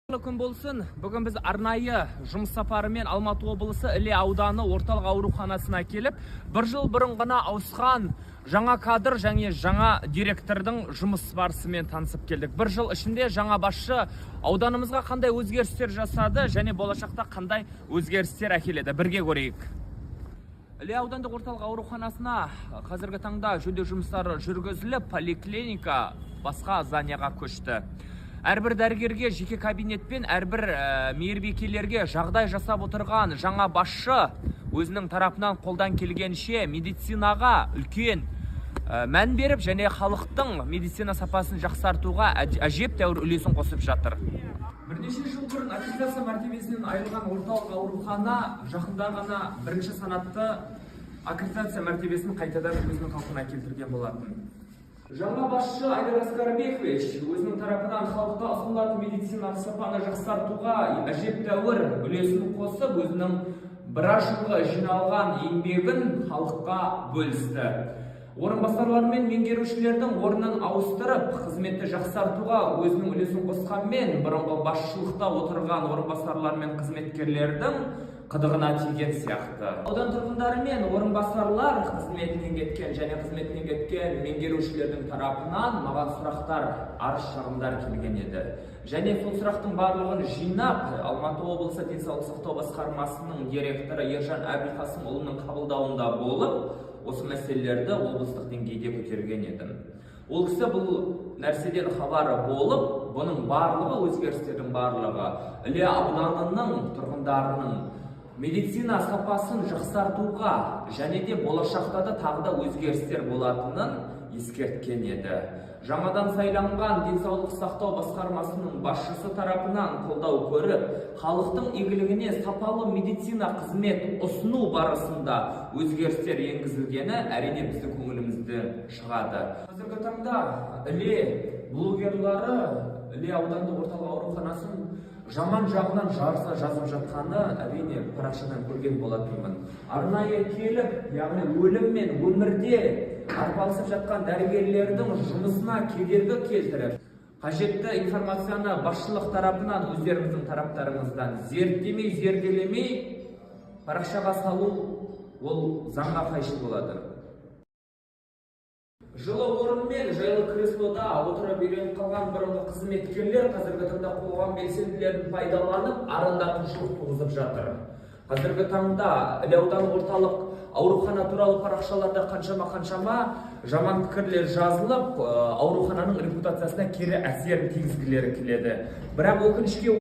Күн болсын. Бүгін біз арнайы жұмыс сапарымен Алматы облысы Іле ауданы орталық ауруханасына келіп, бір жыл бұрын ғана ауысқан жаңа кадр және жаңа директордың жұмыс барысымен танысып келдік. Бір жыл ішінде жаңа басшы ауданымызға қандай өзгерістер жасады және болашақта қандай өзгерістер әкеледі. Бірге көрейік. Іле аудандық орталық ауруханасына қазіргі таңда жөндеу жұмыстары жүргізіліп, поликлиника басқа зданияға көшті. Әрбір дәрігерге жеке кабинетпен, әрбір мейірбикелерге жағдай жасап отырған жаңа басшы өзінің тарапынан қолдан келгенше медицинаға үлкен мән беріп, және халықтың медицина сапасын жақсартуға әжептәуір үлесін қосып жатыр. Бірнеше жыл бұрын аккредитация мәртебесінен айырылған орталық аурухана жақында ғана бірінші санатты аккредитация мәртебесін қайтадан өзінің қалпына келтірген болатын. Жаңа басшы Айдар Аскарбекович өзінің тарапынан халыққа ұсынылатын медициналық сапаны жақсартуға әжептәуір үлесін қосып, өзінің біраз жылғы жиналған еңбегін халыққа бөлісті. Орынбасарлар мен меңгерушілердің орнын ауыстырып, қызметті жақсартуға өзінің үлесін қосқанмен, бұрынғы басшылықта отырған орынбасарлар мен қызметкерлердің қыдығына тиген сияқты. Аудан тұрғындары мен орынбасарлар қызметінен кеткен меңгерушілердің тарапынан маған сұрақтар, арыз-шағымдар келген еді. Және сол сұрақтың барлығын жинап, Алматы облысы денсаулық сақтау басқармасының директоры Ержан Әбілқасымұлының қабылдауында болып, осы мәселелерді облыстық деңгейде көтерген едім. Ол кісі бұл нәрседен хабары болып, бұның барлығы, өзгерістердің барлығы Іле ауданының тұрғындарының медицина сапасын жақсартуға және де болашақта да тағы да өзгерістер болатынын ескерткен еді. Жаңадан сайланған денсаулық сақтау басқармасының басшысы тарапынан қолдау көріп, халықтың игілігіне сапалы медицина қызмет ұсыну барысында өзгерістер енгізілгені әрине біздің көңілімізден шығады. Қазіргі таңда Іле блогерлары Іле аудандық орталық ауруханасын жаман жағынан жарыса жазып жатқаны әрине парақшадан көрген болатынмын. Арнайы келіп, яғни өлім мен өмірде арпалысып жатқан дәрігерлердің жұмысына кедергі келтіріп, қажетті информацияны басшылық тарапынан, өздеріңіздің тараптарыңыздан зерделемей парақшаға салу ол заңға қайшы болады. Жылы орын мен жайлы креслода отырып үйреніп қалған бұрынғы қызметкерлер қазіргі таңда қоғам белсенділерін пайдаланып, арандатушылық туғызып жатыр. Қазіргі таңда Іле ауданы орталық аурухана туралы парақшаларда қаншама жаман пікірлер жазылып, аурухананың репутациясына кері әсерін тигізгілері келеді. Бірақ өкінішке